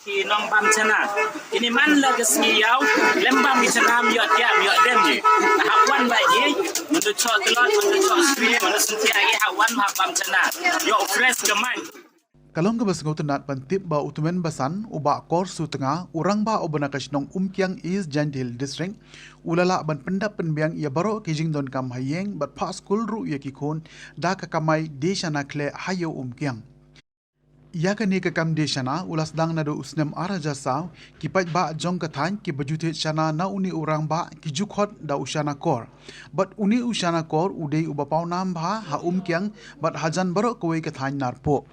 ki nong bam chana ini man la gesngi yaw lembam ni chana mi yot ya mi yot dem ni ha wan ba ye mun cho telot mun cho sri mun sentia ye ha wan ha bam chana yo fresh gaman Kalong ke basngo tenat pantip ba utumen basan uba kor su tengah urang ba obana kasnong umkiang is Jandil district ulala ban pendap penbiang ia baro kijing don kam hayeng bat pa school ru ya kikon da ka kamai deshana kle hayo umkiang ia kani ka kam deshana ulas dang na do usnem araja saw kipat ba jong ka than ki bajute chana na uni urang ba ki jukhot da usana kor bat uni usana kor udei uba pau nam ba ha umkiang bat hajan baro koi ka than narpo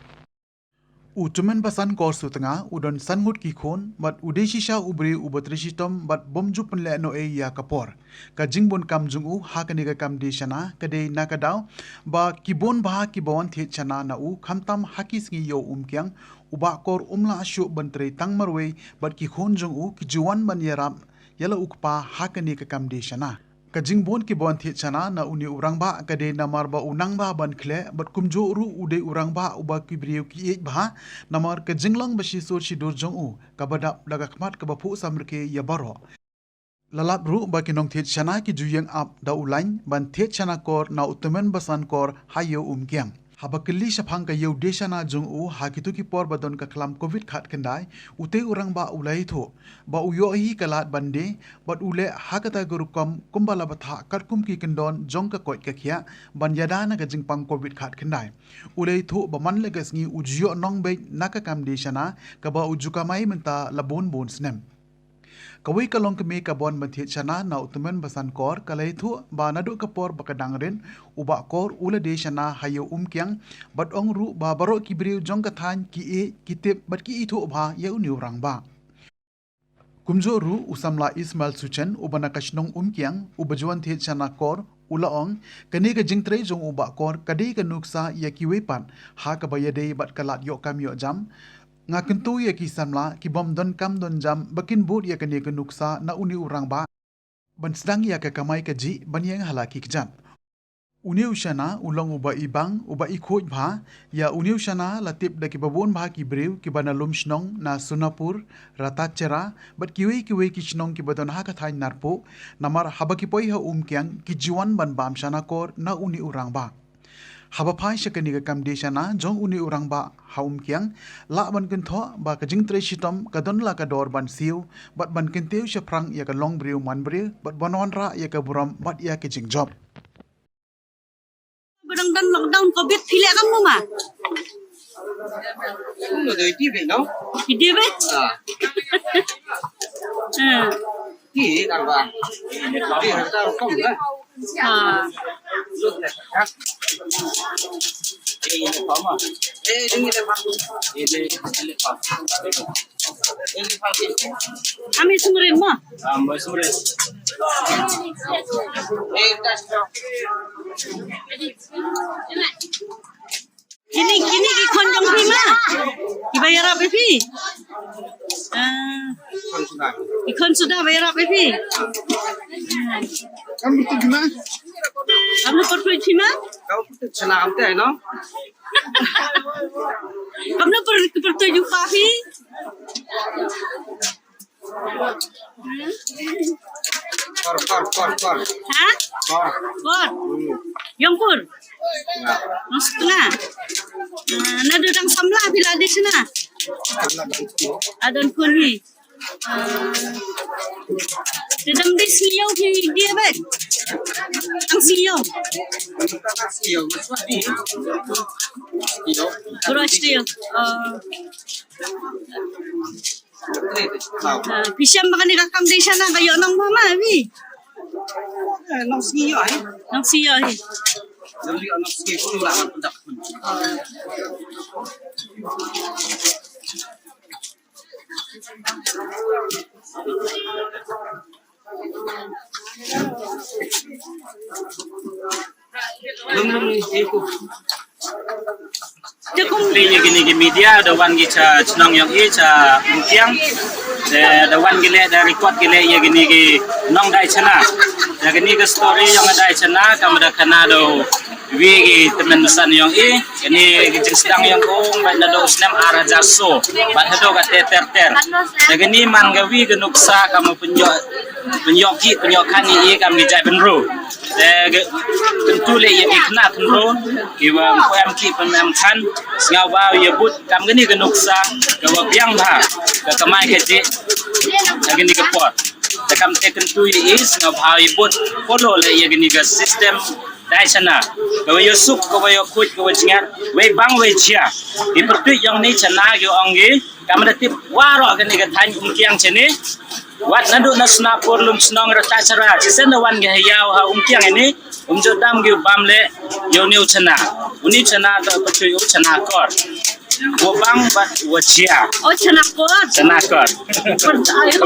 Utumen basan kor su tengah udon sangut kikon bat udeshisha ubri ubatrisitom bat bomju penle no e ya kapor ka jingbon kam jungu ha kani ka kam deshana kade nakadaw ba kibon ba kibawan the chana na u khamtam hakis ngi yo umkyang uba kor umla shu bantre tangmarwe bat kikon jungu kijuan ban yaram yala ukpa ha kani ka kam deshana Kajingbon ki bon thi chana na uni urang ba kade namar ba unang ba ban khle bat kumjo ru ude urang ba uba ki briu ki ek ba namar kajinglang ba shi so shi dur jong u kabada daga khmat ka ba phu samrke ya baro lalap ru ba ki nong thi chana ki juyeng ap da ulain ban thi chana kor na utumen basan kor hayo umkyang habakili shapang ka yeu deshana jong u hakitu ki por badon ka klam covid khat kendai ute urang ba ulai tho ba uyo hi kalat bande bat ule hakata gurukom kumbala batha katkum ki kendon jong ka koi ka khia ban yadana ka jingpang covid khat kendai ulai tho ba man le gasngi ujiyo nong be naka kam deshana ka ba ujuka mai menta labon bon snem Kawai kalong kami kabon banthi chana na utumen basan kor kalai thu ba nadu kapor bakadangren uba kor ula deshana hayo umkyang bat ong ru ba baro kibriu jong kathan ki e kitip bat ki ithu bha ye uniu rang ba kumjo ru usamla Ismail Suchen ubana kashnong umkyang ubajuan the chana kor ula ong kani ka jingtre jong uba kor kade ka nuksa ya kiwepan ha ka bayade bat kalat yo kam yo jam nga kentu ya ki samla ki bom don kam don jam bakin bud ya kani ka nuksa na uni urang ba ban sedang ya ka kamai ka ji banyang halaki kjan uni ushana ulong uba ibang uba ikhoj bha ya uni ushana latip da ki babon bha ki brew ki banalum shnong na Sunapur Ratachera bat kiwe ki shnong ki badon ha ka thai narpo namar habaki poi ha umkyang ki jiwan ban bam shana kor na uni urang ba haba phai shakani ka kam deshana jong uni urang ba haum kyang la ban kin tho ba ka jing tre shitom ka don la ka dor ban siu bat ban kin teu shaprang ya ka long brew man brew bat banon ra ya ka buram bat ya ke jing job Barang dan lockdown covid phile kamu ma Nó đời tiếp vậy nó. ide be Cái gì đàng hoàng. Cái này tao không nữa. Rút này khác. Ê, nó mà. Ê, đừng đi làm. Ê, đi làm. Ê, đi làm gì? Kami sumurin mo Mbak Sure Ê, ta sao? kini ki konjong prima dibayar apa pi Không sudah. ikon sudah bayar apa pi Kamu betul gimana? kamu perlu cima Kau betul senang apa no? kamu perlu jumpa pi Kor. ha Kor. kor yongpur Nah, setengah nado dang samla bila di sana karena begitu. adon kuni dedam di siyo pi dia bet ang siyo Kita kasih yang masih di. Iyo. Terus siyo pisam baka ni kakam di sana kayo nang mama pi Nó siyo ay. nang siyo Jadi anak siyo pun lah pendak. Belum itu. Linya gini media the one gicha chnong yang i cha umkyang the one gile the record gile ya gini gi nong dai chana ya gini ga story yang dai chana kamada kana do Wigi temen san yang ini kijing sedang yang kong bat nado usnam ara jaso bat nado ka ter. Dagani man gawi genuksa kamu penyokan i kami jai benro. Tentu le ya ikna tenro kiwa koyam ki pemam kan ngawa ya but kam gani genuksa gawa biang ba ka kamai kete dagani ke pot. Takam tentu is ngawa ya but follow le ya gani ga system dai sana gawa yusuk gawa yakut gawa jingat we bang we chia ipertu yang ni chana ge ongi kamada tip waro gani ga tan umkiang chene wat nadu nasna porlum snong rata chara chisen wan ge yaw ha umkiang ini umjodam ge bamle yoniu chana uni chana ta pertu yu chana kor wo bang bat wo chia Oh, chana kor. chana kor percaya